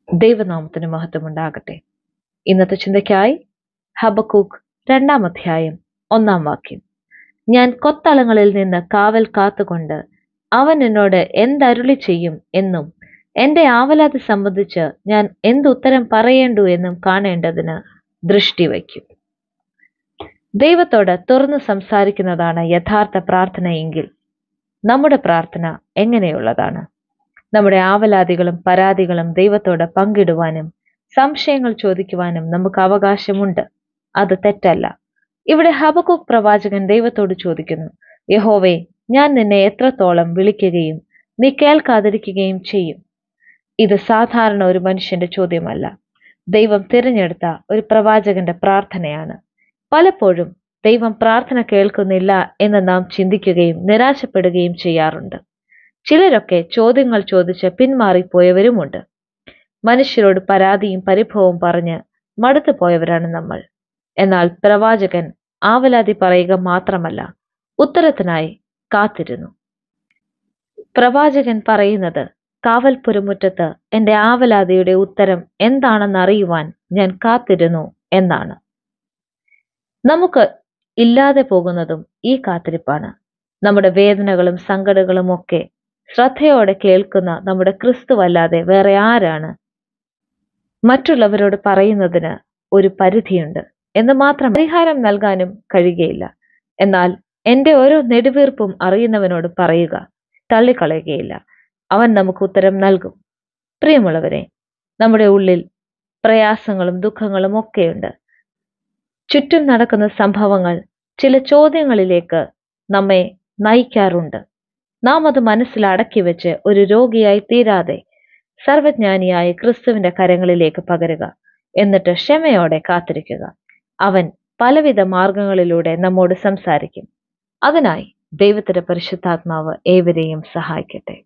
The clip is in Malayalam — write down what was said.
ദൈവനാമത്തിന് മഹത്വമുണ്ടാകട്ടെ. ഇന്നത്തെ ചിന്തയ്ക്കായി ഹബക്കൂക്ക് 2-ാം അധ്യായം 1-ാം വാക്യം. ഞാൻ കൊത്തളങ്ങളിൽ നിന്ന് കാവൽ കാത്തുകൊണ്ട് അവൻ എന്നോട് എന്തരുളി ചെയ്യും എന്നും എന്റെ ആവലാതി സംബന്ധിച്ച് ഞാൻ എന്തുത്തരം പറയേണ്ടു എന്നും കാണേണ്ടതിന് ദൃഷ്ടി വയ്ക്കും. ദൈവത്തോട് തുറന്നു സംസാരിക്കുന്നതാണ് യഥാർത്ഥ പ്രാർത്ഥനയെങ്കിൽ നമ്മുടെ പ്രാർത്ഥന എങ്ങനെയുള്ളതാണ്? നമ്മുടെ ആവലാതികളും പരാതികളും ദൈവത്തോട് പങ്കിടുവാനും സംശയങ്ങൾ ചോദിക്കുവാനും നമുക്ക് അവകാശമുണ്ട്. അത് തെറ്റല്ല. ഇവിടെ ഹബക്കൂക്ക് പ്രവാചകൻ ദൈവത്തോട് ചോദിക്കുന്നു, യഹോവേ, ഞാൻ നിന്നെ എത്രത്തോളം വിളിക്കുകയും നീ കേൾക്കാതിരിക്കുകയും ചെയ്യും? ഇത് സാധാരണ ഒരു മനുഷ്യന്റെ ചോദ്യമല്ല. ദൈവം തിരഞ്ഞെടുത്ത ഒരു പ്രവാചകന്റെ പ്രാർത്ഥനയാണ്. പലപ്പോഴും ദൈവം പ്രാർത്ഥന കേൾക്കുന്നില്ല എന്ന് നാം ചിന്തിക്കുകയും നിരാശപ്പെടുകയും ചെയ്യാറുണ്ട്. ചിലരൊക്കെ ചോദ്യങ്ങൾ ചോദിച്ച് പിന്മാറിപ്പോയവരുമുണ്ട്. മനുഷ്യരോട് പരാതിയും പരിഭവവും പറഞ്ഞ് മടുത്തു പോയവരാണ് നമ്മൾ. എന്നാൽ പ്രവാചകൻ ആവലാതി പറയുക മാത്രമല്ല, ഉത്തരത്തിനായി കാത്തിരുന്നു. പ്രവാചകൻ പറയുന്നത്, കാവൽപ്പുരമുറ്റത്ത് എന്റെ ആവലാതിയുടെ ഉത്തരം എന്താണെന്നറിയുവാൻ ഞാൻ കാത്തിരുന്നു എന്നാണ്. നമുക്ക് ഇല്ലാതെ പോകുന്നതും ഈ കാത്തിരിപ്പാണ്. നമ്മുടെ വേദനകളും സങ്കടങ്ങളും ഒക്കെ ശ്രദ്ധയോടെ കേൾക്കുന്ന നമ്മുടെ ക്രിസ്തുവല്ലാതെ വേറെ ആരാണ്? മറ്റുള്ളവരോട് പറയുന്നതിന് ഒരു പരിധിയുണ്ട് എന്ന് മാത്രം പരിഹാരം നൽകാനും കഴിയുകയില്ല. എന്നാൽ എന്റെ ഓരോ നെടുവീർപ്പും അറിയുന്നവനോട് പറയുക, തള്ളിക്കളയുകയില്ല. അവൻ നമുക്ക് ഉത്തരം നൽകും. പ്രിയമുള്ളവരെ, നമ്മുടെ ഉള്ളിൽ പ്രയാസങ്ങളും ദുഃഖങ്ങളും ഒക്കെയുണ്ട്. ചുറ്റും നടക്കുന്ന സംഭവങ്ങൾ ചില ചോദ്യങ്ങളിലേക്ക് നമ്മെ നയിക്കാറുണ്ട്. നാം അത് മനസ്സിൽ അടക്കി വെച്ച് ഒരു രോഗിയായി തീരാതെ സർവജ്ഞാനിയായ ക്രിസ്തുവിന്റെ കരങ്ങളിലേക്ക് പകരുക. എന്നിട്ട് ക്ഷമയോടെ കാത്തിരിക്കുക. അവൻ പലവിധ മാർഗങ്ങളിലൂടെ നമ്മോട് സംസാരിക്കും. അതിനായി ദൈവത്തിന്റെ പരിശുദ്ധാത്മാവ് ഏവരെയും സഹായിക്കട്ടെ.